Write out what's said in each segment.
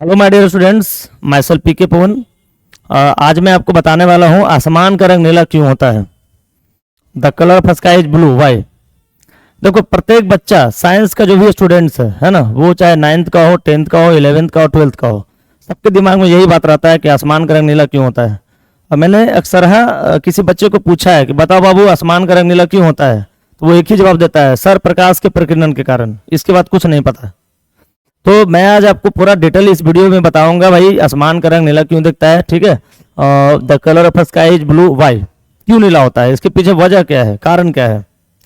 Hello my dear students, myself PK Pawan. आज मैं आपको बताने वाला हूँ आसमान का रंग नीला क्यों होता है। The colour of sky is blue, why. देखो, प्रत्येक बच्चा साइंस का जो भी स्टूडेंट्स है ना, वो चाहे 9th का हो, 10th का हो, 11th का हो, 12th का हो, सबके दिमाग में यही बात रहता है कि आसमान का रंग नीला क्यों होता है। और मैंने अक्सर किसी बच्चे को पूछा है कि बताओ बाबू, आसमान का रंग नीला क्यों होता है, तो वो एक ही जवाब देता है, सर प्रकाश के प्रकीर्णन के कारण। इसके बाद कुछ नहीं पता। तो मैं आज आपको पूरा डिटेल इस वीडियो में बताऊंगा भाई, आसमान का रंग नीला क्यों दिखता है, ठीक है। The colour of sky is blue, why. क्यों नीला होता है, इसके पीछे वजह क्या है, कारण क्या है,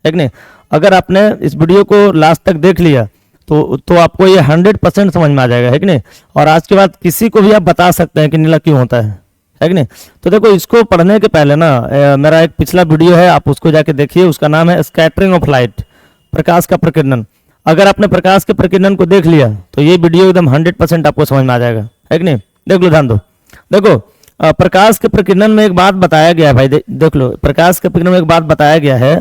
ठीक नहीं। अगर आपने इस वीडियो को लास्ट तक देख लिया तो आपको ये 100% समझ में आ जाएगा, है कि नहीं। और आज के बाद किसी को भी आप बता सकते हैं कि नीला क्यों होता है कि नहीं। तो देखो, इसको पढ़ने के पहले ना मेरा एक पिछला वीडियो है, आप उसको जाके देखिए। उसका नाम है स्कैटरिंग ऑफ लाइट, प्रकाश का प्रकीर्णन। अगर आपने प्रकाश के प्रकीर्णन को देख लिया तो ये वीडियो एकदम 100% आपको समझ में आ जाएगा, है कि नहीं। देख लो, ध्यान दो। देखो, प्रकाश के प्रकीर्णन में एक बात बताया गया है भाई, देख लो, प्रकाश के प्रकीर्णन में एक बात बताया गया है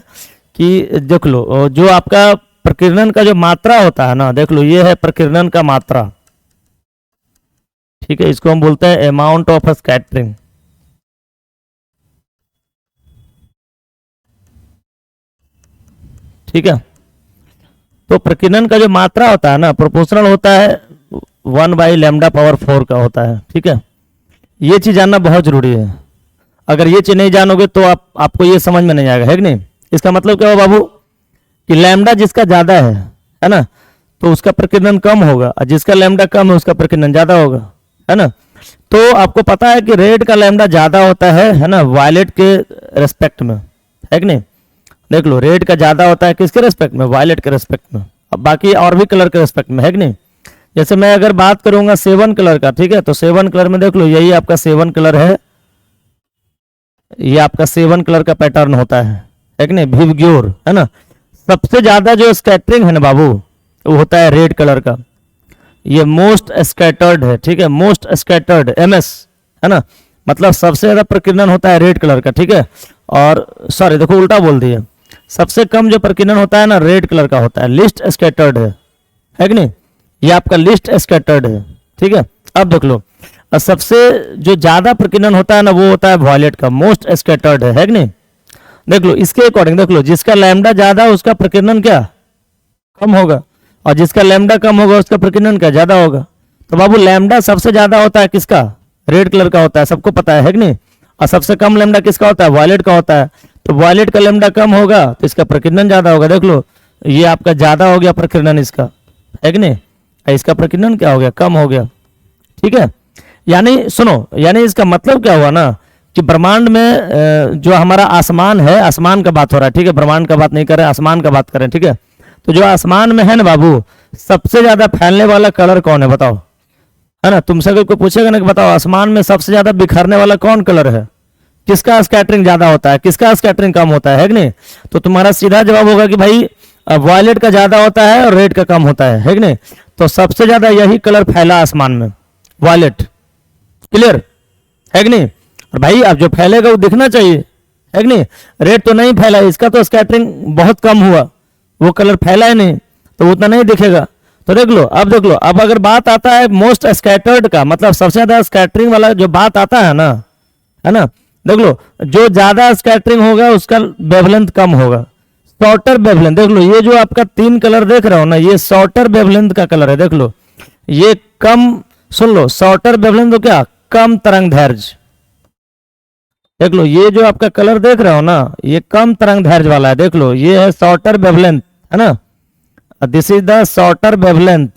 कि देख लो, जो आपका प्रकीर्णन का जो मात्रा होता है ना, देख लो, ये है प्रकीर्णन का मात्रा, ठीक है। इसको हम बोलते हैं अमाउंट ऑफ स्कैटरिंग, ठीक है। तो प्रकीर्णन का जो मात्रा होता है ना, प्रोपोर्शनल होता है 1/λ⁴ का होता है, ठीक है। ये चीज जानना बहुत जरूरी है। अगर ये चीज नहीं जानोगे तो आपको ये समझ में नहीं आएगा, है कि नहीं। इसका मतलब क्या हो बाबू, कि लैम्डा जिसका ज्यादा है ना, तो उसका प्रकीर्णन कम होगा, और जिसका लैम्डा कम है उसका प्रकीर्णन ज्यादा होगा, है ना। तो आपको पता है कि रेड का लैम्डा ज्यादा होता है ना, वायलेट के रेस्पेक्ट में, है कि नहीं। देख लो, रेड का ज्यादा होता है किसके रेस्पेक्ट में, वायलेट के रेस्पेक्ट में। अब बाकी और भी कलर के रेस्पेक्ट में, है कि नहीं। जैसे मैं अगर बात करूंगा 7 कलर का, ठीक है, तो 7 कलर में देख लो, यही आपका 7 कलर है, ये आपका 7 कलर का पैटर्न होता है कि नहीं, विवग्योर, है ना। सबसे ज्यादा जो स्कैटरिंग है ना बाबू, वो होता है रेड कलर का। ये मोस्ट स्कैटर्ड है, ठीक है, मोस्ट स्कैटर्ड, MS, है ना। मतलब सबसे ज्यादा प्रकीर्णन होता है रेड कलर का, ठीक है। और सॉरी, देखो उल्टा बोल दिया, सबसे कम जो प्रकीर्णन होता है ना, रेड कलर का होता है, लिस्ट स्कैटर्ड है कि नहीं। ये आपका लिस्ट स्कैटर्ड है, ठीक है। अब देख लो, सबसे जो ज्यादा प्रकीर्णन होता है ना, वो होता है वॉयलेट का, मोस्ट स्कैटर्ड है कि नहीं। देख लो, इसके अकॉर्डिंग देख लो, जिसका लैम्डा ज्यादा उसका प्रकीर्णन क्या कम होगा, और जिसका लैम्डा कम होगा उसका प्रकीर्णन क्या ज्यादा होगा। तो बाबू, लैम्डा सबसे ज्यादा होता है किसका, रेड कलर का होता है, सबको पता है कि नहीं। और सबसे कम लैम्डा किसका होता है, वॉयलेट का होता है। तो वॉयलेट का लैम्डा कम होगा तो इसका प्रकीर्णन ज्यादा होगा। देख लो, ये आपका ज्यादा हो गया प्रकीर्णन इसका, है कि नहीं। इसका प्रकीर्णन क्या हो गया, कम हो गया, ठीक है। यानी सुनो, यानी इसका मतलब क्या हुआ ना, कि ब्रह्मांड में जो हमारा आसमान है, आसमान का बात हो रहा है, ठीक है, ब्रह्मांड का बात नहीं कर रहे, आसमान का बात करें, ठीक है। तो जो आसमान में है ना बाबू, सबसे ज्यादा फैलने वाला कलर कौन है बताओ, है ना। तुमसे अगर कोई पूछेगा ना कि बताओ आसमान में सबसे ज्यादा बिखरने वाला कौन कलर है, किसका स्कैटरिंग ज्यादा होता है, किसका स्कैटरिंग कम होता है कि नहीं। तो तुम्हारा सीधा जवाब होगा कि भाई वॉयलेट का ज्यादा होता है और रेड का कम होता है कि नहीं। तो सबसे ज्यादा यही कलर फैला आसमान में, वॉयलेट। क्लियर है कि नहीं। और भाई अब जो फैलेगा वो दिखना चाहिए, है कि नहीं। रेड तो नहीं फैला, इसका तो स्कैटरिंग बहुत कम हुआ, वो कलर फैला ही नहीं, तो उतना नहीं दिखेगा। तो देख लो, अब देख लो, अब अगर बात आता है मोस्ट स्कैटर्ड का, मतलब सबसे ज्यादा स्कैटरिंग वाला जो बात आता है ना, है ना। देख लो, जो ज्यादा स्कैटरिंग होगा उसका वेवलेंथ कम होगा, शॉर्टर वेवलेंथ। देख लो, ये जो आपका 3 कलर देख रहा हो ना, ये शॉर्टर वेवलेंथ का कलर है। देख लो, ये कम, सुन लो, शॉर्टर वेवलेंथ तो क्या, कम तरंग दैर्घ्य। देख लो, ये जो आपका कलर देख रहे हो ना, ये कम तरंग दैर्घ्य वाला है। देख लो, ये है शॉर्टर वेवलेंथ, है ना। This is the shorter wavelength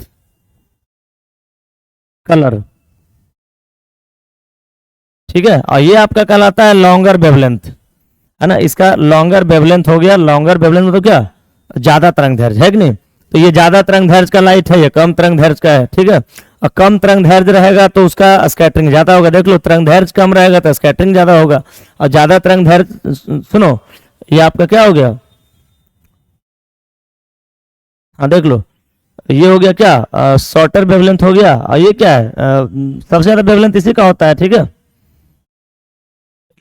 colour, ठीक है। और ये आपका कहलाता है लॉन्गर वेवलेंथ, है ना। इसका लॉन्गर वेवलेंथ हो गया, लॉन्गर वेवलेंथ तो क्या, ज्यादा तरंग दैर्घ्य, है कि नहीं। तो ये ज्यादा तरंग दैर्घ्य का लाइट है, ये कम तरंग दैर्घ्य का है, ठीक है। और कम तरंग दैर्घ्य रहेगा तो उसका स्कैटरिंग ज्यादा होगा। देख लो, तरंग दैर्घ्य कम रहेगा तो स्कैटरिंग ज्यादा होगा। और ज्यादा तरंग दैर्घ्य, सुनो, ये आपका क्या हो गया, हाँ देख लो, ये हो गया क्या, शॉर्टर वेवलेंथ हो गया। और ये क्या है, सबसे ज्यादा वेवलेंथ इसी का होता है, ठीक है।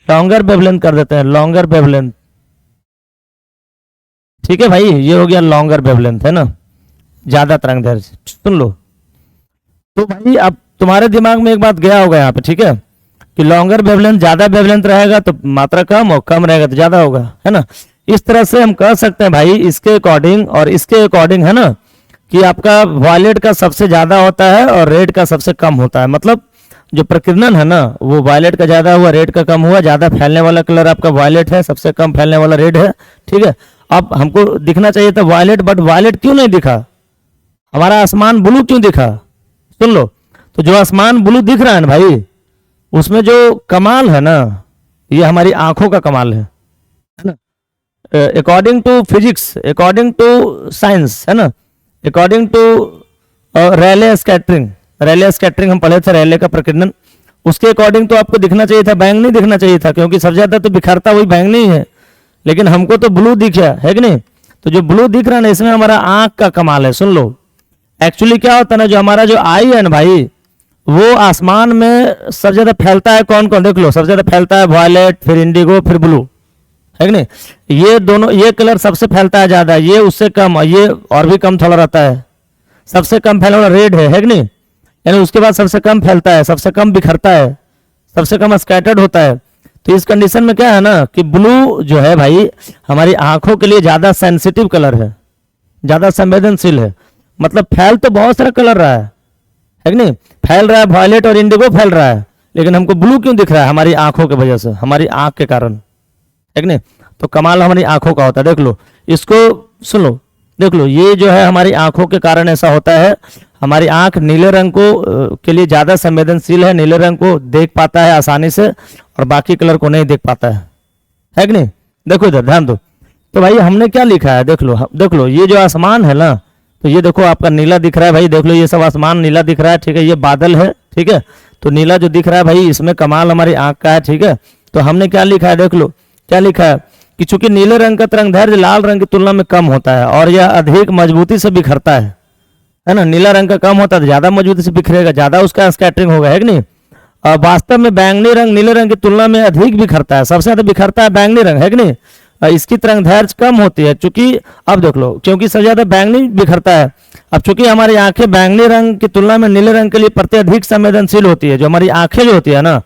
लॉन्गर वेवलेंथ कर देते हैं, लॉन्गर वेवलेंथ, ठीक है भाई। ये हो गया लॉन्गर वेवलेंथ, है ना, ज्यादा तरंग दैर्घ्य। सुन लो, तो भाई अब तुम्हारे दिमाग में एक बात गया होगा यहाँ पे, ठीक है, कि लॉन्गर वेवलेंथ, ज्यादा वेवलेंथ रहेगा तो मात्रा कम, और कम रहेगा तो ज्यादा होगा, है ना। इस तरह से हम कह सकते हैं भाई इसके अकॉर्डिंग और इसके अकॉर्डिंग, है ना, कि आपका वायलेट का सबसे ज्यादा होता है और रेड का सबसे कम होता है। मतलब जो प्रकीर्णन है ना वो वायलेट का ज्यादा हुआ, रेड का कम हुआ। ज्यादा फैलने वाला कलर आपका वायलेट है, सबसे कम फैलने वाला रेड है, ठीक है। अब हमको दिखना चाहिए था वायलेट, बट वायलेट क्यों नहीं दिखा, हमारा आसमान ब्लू क्यों दिखा? सुन लो, तो जो आसमान ब्लू दिख रहा है ना भाई, उसमें जो कमाल है ना, ये हमारी आंखों का कमाल है ना। According to physics, according to science, है ना, according to Rayleigh scattering, Rayleigh scattering हम पढ़े थे, रेले का प्रकीर्णन, उसके अकॉर्डिंग तो आपको दिखना चाहिए था, बैंगनी दिखना चाहिए था, क्योंकि सबसे ज्यादा तो बिखरता वही बैंगनी है, लेकिन हमको तो ब्लू दिखा है कि नहीं। तो जो ब्लू दिख रहा है ना, इसमें हमारा आंख का कमाल है। सुन लो, एक्चुअली क्या होता है ना, जो हमारा जो आई है ना भाई, वो आसमान में सबसे ज्यादा फैलता है कौन कौन, देख लो, सबसे ज्यादा फैलता है वायलेट, फिर इंडिगो, फिर ब्लू, है कि नहीं। ये दोनों, ये कलर सबसे फैलता है ज्यादा, ये उससे कम, और ये और भी कम थोड़ा रहता है। सबसे कम फैलने वाला रेड है कि नहीं, यानी उसके बाद सबसे कम फैलता है, सबसे कम बिखरता है, सबसे कम स्कैटर्ड होता है। तो इस कंडीशन में क्या है ना कि ब्लू जो है भाई हमारी आंखों के लिए ज्यादा सेंसिटिव कलर है, ज्यादा संवेदनशील है। मतलब फैल तो बहुत सारा कलर रहा है कि नहीं, फैल रहा है, वायलेट और इंडिगो फैल रहा है, लेकिन हमको ब्लू क्यों दिख रहा है? हमारी आंखों की वजह से, हमारी आंख के कारण, है कि नहीं। तो कमाल हमारी आंखों का होता है। देख लो इसको, सुन लो, देख लो, ये जो है हमारी आंखों के कारण ऐसा होता है। हमारी आंख नीले रंग को के लिए ज्यादा संवेदनशील है, नीले रंग को देख पाता है आसानी से, और बाकी कलर को नहीं देख पाता है कि नहीं। देखो इधर ध्यान दो, तो भाई हमने क्या लिखा है, देख लो, देख लो, ये जो आसमान है ना, तो ये देखो आपका नीला दिख रहा है भाई, देख लो ये सब आसमान नीला दिख रहा है, ठीक है। ये बादल है, ठीक है, तो नीला जो दिख रहा है भाई, इसमें कमाल हमारी आंख का है, ठीक है। तो हमने क्या लिखा है, देख लो क्या लिखा है, कि चूंकि नीले रंग का तरंगदैर्घ्य लाल रंग की तुलना में कम होता है और यह अधिक मजबूती से बिखरता है ना। नीला रंग का कम होता है तो ज्यादा मजबूती से बिखरेगा, ज्यादा उसका स्कैटरिंग होगा, है कि नहीं। और वास्तव में बैंगनी रंग नीले रंग की तुलना में अधिक बिखरता है, सबसे ज्यादा बिखरता है बैंगनी रंग, है कि नहीं। इसकी तरंगदैर्घ्य कम होती है, चूंकि अब देख लो, क्योंकि सबसे ज्यादा बैंगनी बिखरता है। अब चूंकि हमारी आंखें बैंगनी रंग की तुलना में नीले रंग के लिए प्रत्यधिक संवेदनशील होती है, जो हमारी आंखें जो होती है ना,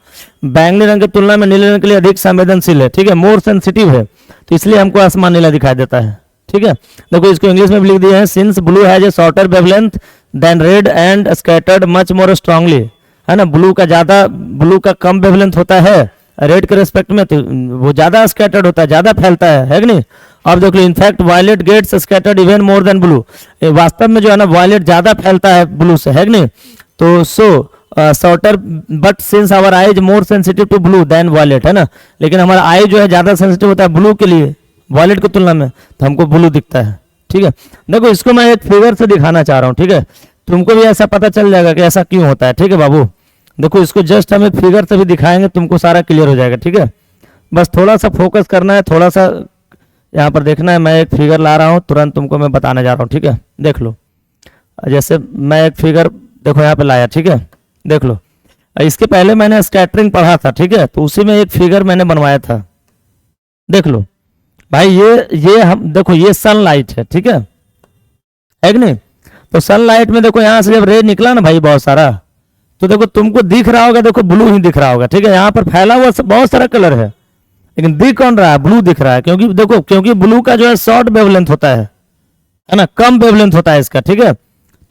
बैंगनी रंग की तुलना में नीले रंग के लिए अधिक संवेदनशील है, ठीक है, मोर सेंसिटिव है, तो इसलिए हमको आसमान नीला दिखाई देता है, ठीक है। देखो इसको इंग्लिश में भी लिख दिया है, since blue has a shorter wavelength than red and scattered much more strongly, है ना। ब्लू का ज्यादा, ब्लू का कम वेवलेंथ होता है रेड के रेस्पेक्ट में, तो वो ज्यादा स्कैटर्ड होता है, ज्यादा फैलता है कि नहीं। अब देख लो, in fact violet gets scattered even more than blue, वास्तव में जो है ना वायलेट ज्यादा फैलता है ब्लू से, है कि नहीं। तो so shorter, but since our eye is more sensitive to blue than violet, है ना, लेकिन हमारा आई जो है ज्यादा सेंसिटिव होता है ब्लू के लिए, वायलेट की तुलना में, तो हमको ब्लू दिखता है, ठीक है। देखो इसको मैं एक फिगर से दिखाना चाह रहा हूँ, ठीक है, तुमको भी ऐसा पता चल जाएगा कि ऐसा क्यों होता है, ठीक है बाबू। देखो इसको जस्ट हम एक फिगर से भी दिखाएंगे, तुमको सारा क्लियर हो जाएगा, ठीक है। बस थोड़ा सा फोकस करना है, थोड़ा सा यहाँ पर देखना है। मैं एक फिगर ला रहा हूँ, तुरंत तुमको मैं बताने जा रहा हूँ, ठीक है। देख लो, जैसे मैं एक फिगर देखो यहाँ पे लाया, ठीक है, देख लो। इसके पहले मैंने स्कैटरिंग पढ़ा था, ठीक है, तो उसी में एक फिगर मैंने बनवाया था। देख लो भाई, ये हम देखो, ये सनलाइट है, ठीक है कि नहीं। तो सनलाइट में देखो यहाँ से जब रे निकला ना भाई बहुत सारा, तो देखो तुमको दिख रहा होगा, देखो ब्लू ही दिख रहा होगा, ठीक है। यहाँ पर फैला हुआ बहुत सारा कलर है, लेकिन दिख कौन रहा है, ब्लू दिख रहा है, क्योंकि देखो, क्योंकि ब्लू का जो है शॉर्ट वेवलेंथ होता है ना, कम वेवलेंथ होता है इसका, ठीक है।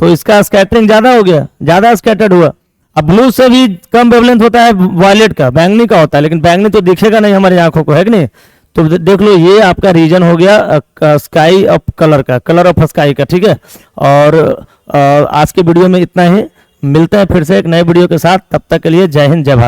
तो इसका स्कैटरिंग ज्यादा हो गया, ज्यादा स्कैटर्ड हुआ। अब ब्लू से भी कम वेवलेंथ होता है वायलेट का, बैंगनी का होता है, लेकिन बैंगनी तो दिखेगा नहीं हमारी आंखों को, है कि नहीं। तो देख लो, ये आपका रीजन हो गया स्काई ऑफ कलर का, कलर ऑफ स्काई का, ठीक है। और आज के वीडियो में इतना ही, मिलते हैं फिर से एक नए वीडियो के साथ, तब तक के लिए जय हिंद जय भारत।